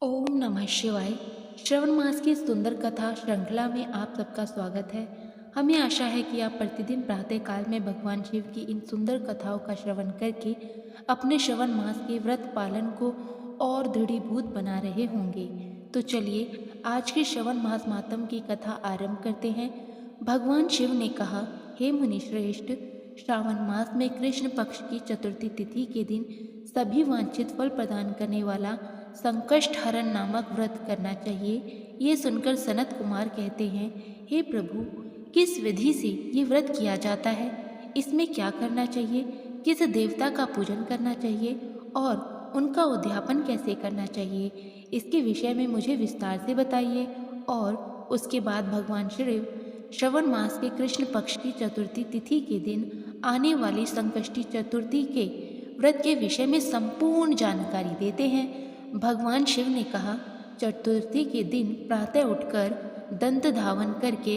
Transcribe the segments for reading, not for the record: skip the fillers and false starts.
ओम नमः शिवाय। श्रवण मास की सुंदर कथा श्रृंखला में आप सबका स्वागत है। हमें आशा है कि आप प्रतिदिन प्रातः काल में भगवान शिव की इन सुंदर कथाओं का श्रवण करके अपने श्रवण मास के व्रत पालन को और दृढ़ीभूत बना रहे होंगे। तो चलिए आज के श्रवण मास मातम की कथा आरंभ करते हैं। भगवान शिव ने कहा, हे मुनि श्रेष्ठ, श्रावण मास में कृष्ण पक्ष की चतुर्थी तिथि के दिन सभी वांछित फल प्रदान करने वाला संकष्ट हरण नामक व्रत करना चाहिए। ये सुनकर सनत कुमार कहते हैं, हे प्रभु, किस विधि से ये व्रत किया जाता है? इसमें क्या करना चाहिए? किस देवता का पूजन करना चाहिए और उनका उद्यापन कैसे करना चाहिए? इसके विषय में मुझे विस्तार से बताइए। और उसके बाद भगवान शिव श्रवण मास के कृष्ण पक्ष की चतुर्थी तिथि के दिन आने वाली संकष्टी चतुर्थी के व्रत के विषय में संपूर्ण जानकारी देते हैं। भगवान शिव ने कहा, चतुर्थी के दिन प्रातः उठकर दंत धावन करके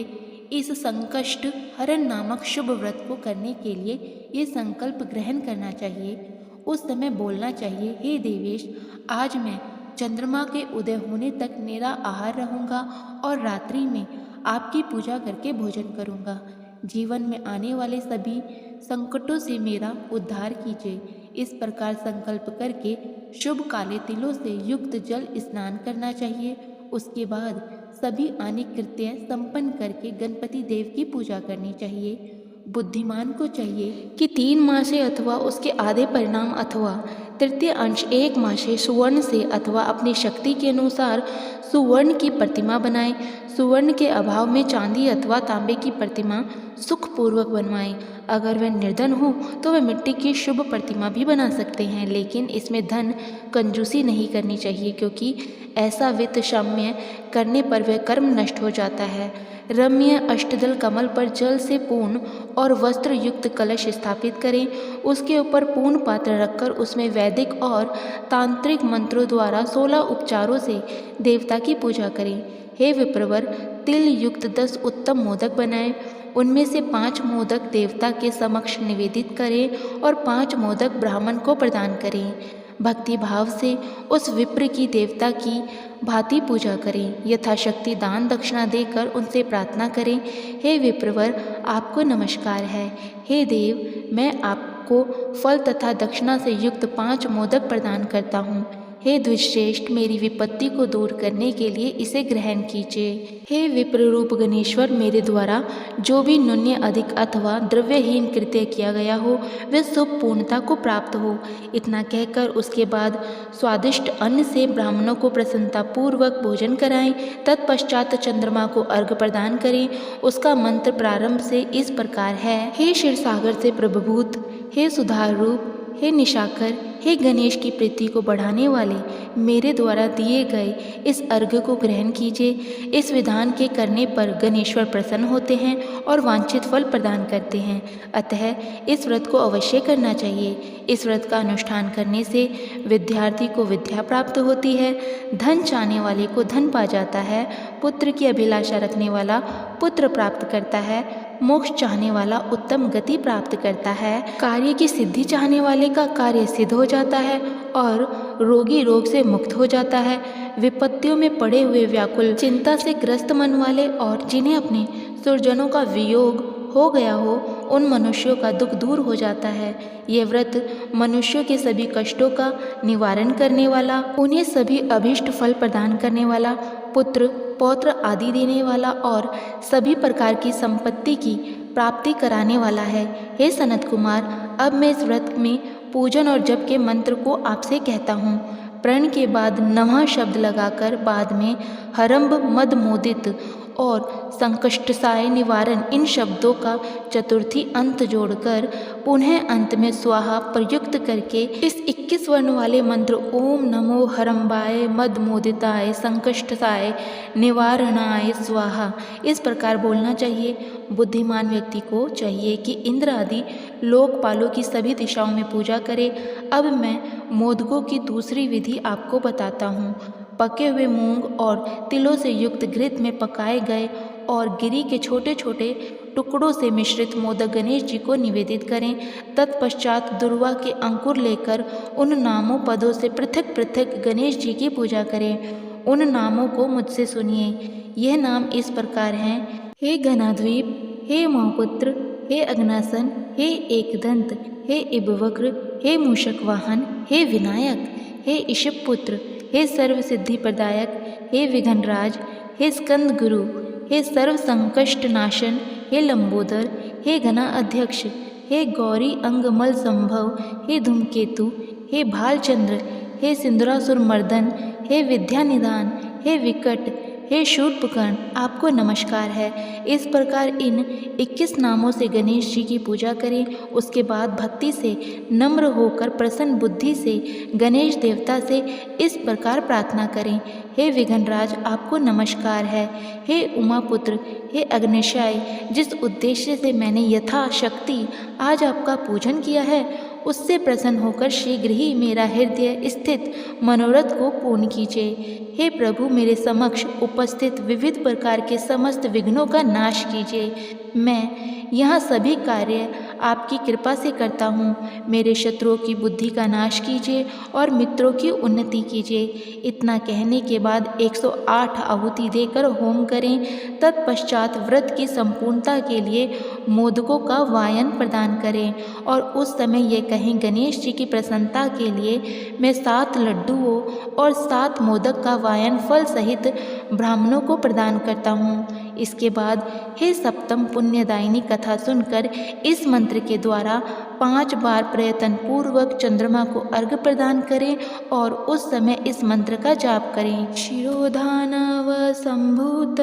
इस संकष्ट हरण नामक शुभ व्रत को करने के लिए ये संकल्प ग्रहण करना चाहिए। उस समय बोलना चाहिए, हे देवेश, आज मैं चंद्रमा के उदय होने तक मेरा आहार रहूँगा और रात्रि में आपकी पूजा करके भोजन करूँगा। जीवन में आने वाले सभी संकटों से मेरा उद्धार कीजिए। इस प्रकार संकल्प करके शुभ काले तिलों से युक्त जल स्नान करना चाहिए। उसके बाद सभी आनिक कृत्य संपन्न करके गणपति देव की पूजा करनी चाहिए। बुद्धिमान को चाहिए कि 3 मासे अथवा उसके आधे परिणाम अथवा तृतीय अंश 1 मासे सुवर्ण से अथवा अपनी शक्ति के अनुसार सुवर्ण की प्रतिमा बनाए। सुवर्ण के अभाव में चांदी अथवा तांबे की प्रतिमा सुखपूर्वक बनवाएं। अगर वह निर्धन हो तो वह मिट्टी की शुभ प्रतिमा भी बना सकते हैं, लेकिन इसमें धन कंजूसी नहीं करनी चाहिए, क्योंकि ऐसा वित्त शाम्य करने पर वह कर्म नष्ट हो जाता है। रम्य अष्टदल कमल पर जल से पूर्ण और वस्त्र युक्त कलश स्थापित करें। उसके ऊपर पूर्ण पात्र रखकर उसमें वैदिक और तांत्रिक मंत्रों द्वारा 16 उपचारों से देवता की पूजा करें। हे विप्रवर, तिल युक्त 10 उत्तम मोदक बनाएं। उनमें से 5 मोदक देवता के समक्ष निवेदित करें और 5 मोदक ब्राह्मण को प्रदान करें। भक्ति भाव से उस विप्र की देवता की भांति पूजा करें। यथाशक्ति दान दक्षिणा देकर उनसे प्रार्थना करें, हे विप्रवर, आपको नमस्कार है। हे देव, मैं आपको फल तथा दक्षिणा से युक्त 5 मोदक प्रदान करता हूँ। हे द्विश्रेष्ठ, मेरी विपत्ति को दूर करने के लिए इसे ग्रहण कीजिए। हे विप्र रूप गणेश्वर, मेरे द्वारा जो भी न्यून्य अधिक अथवा द्रव्यहीन कृत्य किया गया हो वह शुभ पूर्णता को प्राप्त हो। इतना कहकर उसके बाद स्वादिष्ट अन्न से ब्राह्मणों को प्रसन्नता पूर्वक भोजन कराएं। तत्पश्चात चंद्रमा को अर्घ्य प्रदान करें। उसका मंत्र प्रारंभ से इस प्रकार है, हे क्षीर सागर से प्रभुभूत, हे सुधार रूप, हे निशाकर, हे गणेश की प्रीति को बढ़ाने वाले, मेरे द्वारा दिए गए इस अर्घ्य को ग्रहण कीजिए। इस विधान के करने पर गणेश्वर प्रसन्न होते हैं और वांछित फल प्रदान करते हैं। अतः इस व्रत को अवश्य करना चाहिए। इस व्रत का अनुष्ठान करने से विद्यार्थी को विद्या प्राप्त होती है, धन चाहने वाले को धन पा जाता है, पुत्र की अभिलाषा रखने वाला पुत्र प्राप्त करता है, मोक्ष चाहने वाला उत्तम गति प्राप्त करता है, कार्य की सिद्धि चाहने वाले का कार्य सिद्ध हो जाता है और रोगी रोग से मुक्त हो जाता है। विपत्तियों में पड़े हुए व्याकुल चिंता से ग्रस्त मन वाले और जिन्हें अपने सुरजनों का वियोग हो गया हो, उन मनुष्यों का दुख दूर हो जाता है। यह व्रत मनुष्यों के सभी कष्टों का निवारण करने वाला, उन्हें सभी अभीष्ट फल प्रदान करने वाला, पुत्र पौत्र आदि देने वाला और सभी प्रकार की संपत्ति की प्राप्ति कराने वाला है। हे सनत कुमार, अब मैं इस व्रत में पूजन और जप के मंत्र को आपसे कहता हूँ। प्रण के बाद नमः शब्द लगाकर बाद में हरम्ब मद मोदित और संकष्टसाय निवारण इन शब्दों का चतुर्थी अंत जोड़कर पुनः अंत में स्वाहा प्रयुक्त करके इस 21 वर्ण वाले मंत्र ओम नमो हरम्बाय मद मोदिताय संकष्टसाय निवारणाय स्वाहा इस प्रकार बोलना चाहिए। बुद्धिमान व्यक्ति को चाहिए कि इंद्र आदि लोकपालों की सभी दिशाओं में पूजा करे। अब मैं मोदकों की दूसरी विधि आपको बताता हूँ। पके हुए मूंग और तिलों से युक्त घृत में पकाए गए और गिरी के छोटे छोटे टुकड़ों से मिश्रित मोदक गणेश जी को निवेदित करें। तत्पश्चात दुर्वा के अंकुर लेकर उन नामों पदों से पृथक पृथक गणेश जी की पूजा करें। उन नामों को मुझसे सुनिए। यह नाम इस प्रकार हैं: हे घनाद्वीप, हे मौपुत्र, हे अग्नासन, हे एकदंत, हे इबवक्र, हे मूषक वाहन, हे विनायक, हे ईशप पुत्र, हे सर्व सिद्धि प्रदायक, हे विघ्नराज, हे स्कंद गुरु, हे सर्व संकष्ट नाशन, हे लंबोदर, हे घना अध्यक्ष, हे गौरी अंगमल संभव, हे धूमकेतु, हे भालचंद्र, हे सिंदूरासुर मर्दन, हे विद्या निदान, हे विकट, हे शूर्पकर्ण, आपको नमस्कार है। इस प्रकार इन 21 नामों से गणेश जी की पूजा करें। उसके बाद भक्ति से नम्र होकर प्रसन्न बुद्धि से गणेश देवता से इस प्रकार प्रार्थना करें: हे विघ्नराज, आपको नमस्कार है। हे उमापुत्र, हे अग्निशाय, जिस उद्देश्य से मैंने यथाशक्ति आज आपका पूजन किया है, उससे प्रसन्न होकर शीघ्र ही मेरा हृदय स्थित मनोरथ को पूर्ण कीजिए। हे प्रभु, मेरे समक्ष उपस्थित विविध प्रकार के समस्त विघ्नों का नाश कीजिए। मैं यहाँ सभी कार्य आपकी कृपा से करता हूँ। मेरे शत्रुओं की बुद्धि का नाश कीजिए और मित्रों की उन्नति कीजिए। इतना कहने के बाद 108 आहुति देकर होम करें। तत्पश्चात व्रत की संपूर्णता के लिए मोदकों का वायन प्रदान करें और उस समय ये कहें: गणेश जी की प्रसन्नता के लिए मैं 7 लड्डुओं और 7 मोदक का वायन फल सहित ब्राह्मणों को प्रदान करता हूँ। इसके बाद हे सप्तम पुण्यदायिनी कथा सुनकर इस मंत्र के द्वारा 5 बार प्रयत्न पूर्वक चंद्रमा को अर्घ्य प्रदान करें और उस समय इस मंत्र का जाप करें: शिरोधानव संभूत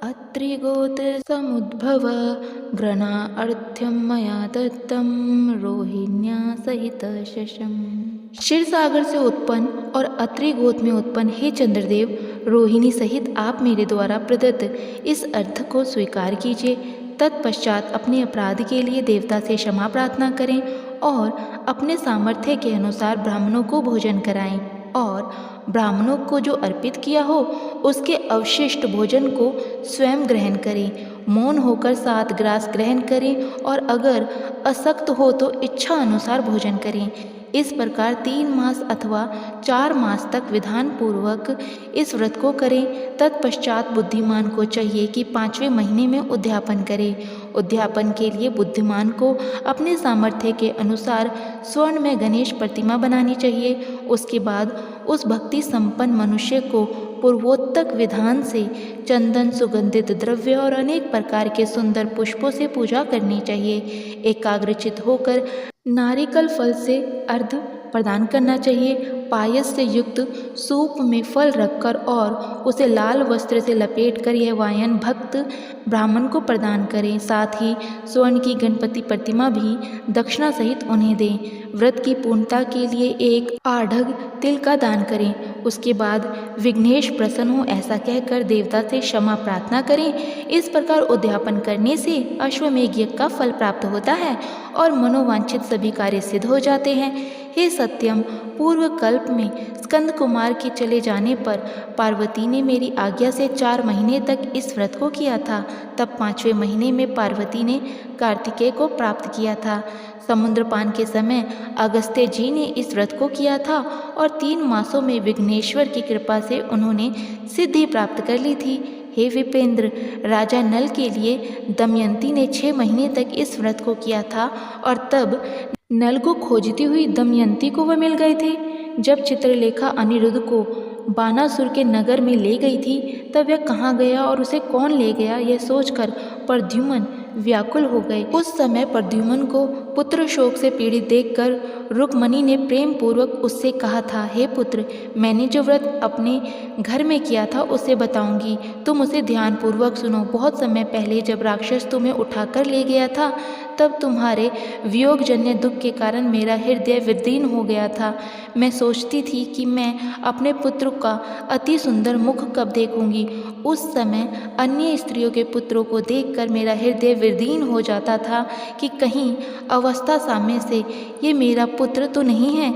अत्रिगोत्र समुद्भव घृणा अर्ध्यम मया दत्तम रोहिण्या सहित शशम। क्षीर सागर से उत्पन्न और अत्रि गोत्र में उत्पन्न हे चंद्रदेव, रोहिणी सहित आप मेरे द्वारा प्रदत्त इस अर्थ को स्वीकार कीजिए। तत्पश्चात अपने अपराध के लिए देवता से क्षमा प्रार्थना करें और अपने सामर्थ्य के अनुसार ब्राह्मणों को भोजन कराएं और ब्राह्मणों को जो अर्पित किया हो उसके अवशिष्ट भोजन को स्वयं ग्रहण करें। मौन होकर 7 ग्रास ग्रहण करें और अगर अशक्त हो तो इच्छा अनुसार भोजन करें। इस प्रकार 3 मास अथवा 4 मास तक विधान पूर्वक इस व्रत को करें। तत्पश्चात बुद्धिमान को चाहिए कि 5वें महीने में उद्यापन करें। उद्यापन के लिए बुद्धिमान को अपने सामर्थ्य के अनुसार स्वर्ण में गणेश प्रतिमा बनानी चाहिए। उसके बाद उस भक्ति संपन्न मनुष्य को पूर्वोत्तक विधान से चंदन, सुगंधित द्रव्य और अनेक प्रकार के सुंदर पुष्पों से पूजा करनी चाहिए। एकाग्रचित होकर नारिकल फल से अर्घ्य प्रदान करना चाहिए। पायस से युक्त सूप में फल रखकर और उसे लाल वस्त्र से लपेटकर यह वायन भक्त ब्राह्मण को प्रदान करें। साथ ही स्वर्ण की गणपति प्रतिमा भी दक्षिणा सहित उन्हें दें। व्रत की पूर्णता के लिए 1 आढ़ग तिल का दान करें। उसके बाद विघ्नेश प्रसन्न हो ऐसा कहकर देवता से क्षमा प्रार्थना करें। इस प्रकार उद्यापन करने से अश्वमेघ यज्ञ का फल प्राप्त होता है और मनोवांछित सभी कार्य सिद्ध हो जाते हैं। हे सत्यम, पूर्व कल्प में स्कंद कुमार के चले जाने पर पार्वती ने मेरी आज्ञा से 4 महीने तक इस व्रत को किया था। तब 5वें महीने में पार्वती ने कार्तिकेय को प्राप्त किया था। समुद्रपान के समय अगस्त्य जी ने इस व्रत को किया था और 3 मासों में विघ्नेश्वर की कृपा से उन्होंने सिद्धि प्राप्त कर ली थी। हे विपेंद्र, राजा नल के लिए दमयंती ने 6 महीने तक इस व्रत को किया था और तब नल को खोजती हुई दमयंती को वह मिल गए थे। जब चित्रलेखा अनिरुद्ध को बानासुर के नगर में ले गई थी तब वह कहाँ गया और उसे कौन ले गया यह सोचकर प्रद्युम्न व्याकुल हो गए। उस समय प्रद्युम्न को पुत्र शोक से पीड़ित देखकर रुक्मणी ने प्रेम पूर्वक उससे कहा था: हे पुत्र, मैंने जो व्रत अपने घर में किया था उसे बताऊंगी, तुम उसे ध्यान पूर्वक सुनो। बहुत समय पहले जब राक्षस तुम्हें उठाकर ले गया था तब तुम्हारे वियोगजन्य दुख के कारण मेरा हृदय विदीर्ण हो गया था। मैं सोचती थी कि मैं अपने पुत्र का अति सुंदर मुख कब देखूंगी। उस समय अन्य स्त्रियों के पुत्रों को देखकर मेरा हृदय विदीर्ण हो जाता था कि कहीं अवस्था सामने से ये मेरा पुत्र तो नहीं है।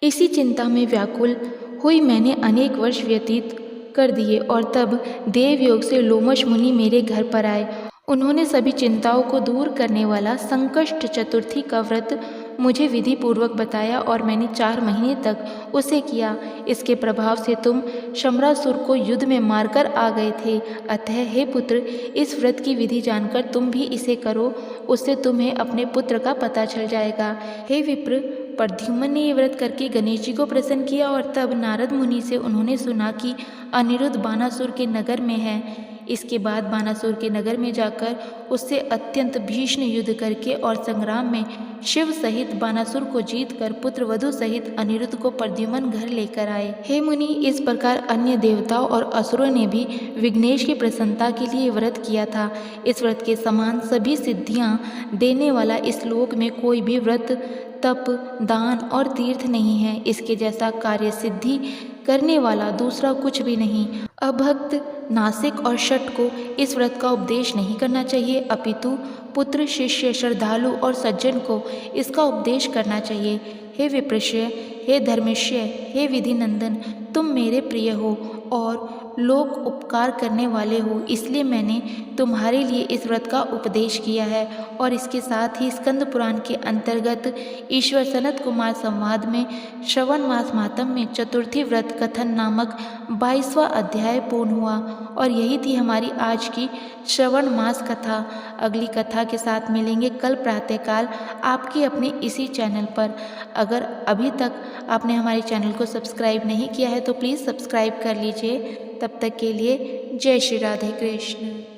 इसी चिंता में व्याकुल हुई मैंने अनेक वर्ष व्यतीत कर दिए और तब देवयोग से लोमश मुनि मेरे घर पर आए। उन्होंने सभी चिंताओं को दूर करने वाला संकष्ट चतुर्थी का व्रत मुझे विधि पूर्वक बताया और मैंने 4 महीने तक उसे किया। इसके प्रभाव से तुम शम्रासुर को युद्ध में मारकर आ गए थे। अतः हे पुत्र, इस व्रत की विधि जानकर तुम भी इसे करो, उससे तुम्हें अपने पुत्र का पता चल जाएगा। हे विप्र, प्रद्युम्न ने ये व्रत करके गणेश जी को प्रसन्न किया और तब नारद मुनि से उन्होंने सुना कि अनिरुद्ध बानासुर के नगर में है। इसके बाद बानासुर के नगर में जाकर उससे अत्यंत भीषण युद्ध करके और संग्राम में शिव सहित बानासुर को जीतकर पुत्र वधु सहित अनिरुद्ध को प्रद्युम्न घर लेकर आए। हे मुनि, इस प्रकार अन्य देवताओं और असुरों ने भी विघ्नेश की प्रसन्नता के लिए व्रत किया था। इस व्रत के समान सभी सिद्धियां देने वाला इस लोक में कोई भी व्रत, तप, दान और तीर्थ नहीं है। इसके जैसा कार्य सिद्धि करने वाला दूसरा कुछ भी नहीं। अभक्त, नासिक और शठ को इस व्रत का उपदेश नहीं करना चाहिए, अपितु पुत्र, शिष्य, श्रद्धालु और सज्जन को इसका उपदेश करना चाहिए। हे विप्रश्य, हे धर्मिष्य, हे विधि नंदन, तुम मेरे प्रिय हो और लोक उपकार करने वाले हो, इसलिए मैंने तुम्हारे लिए इस व्रत का उपदेश किया है। और इसके साथ ही स्कंद पुराण के अंतर्गत ईश्वर सनत कुमार संवाद में श्रवण मास मातम में चतुर्थी व्रत कथन नामक 22वां अध्याय पूर्ण हुआ। और यही थी हमारी आज की श्रवण मास कथा। अगली कथा के साथ मिलेंगे कल प्रातःकाल आपके अपने इसी चैनल पर। अगर अभी तक आपने हमारे चैनल को सब्सक्राइब नहीं किया है तो प्लीज़ सब्सक्राइब कर लीजिए। तब तक के लिए जय श्री राधे कृष्ण।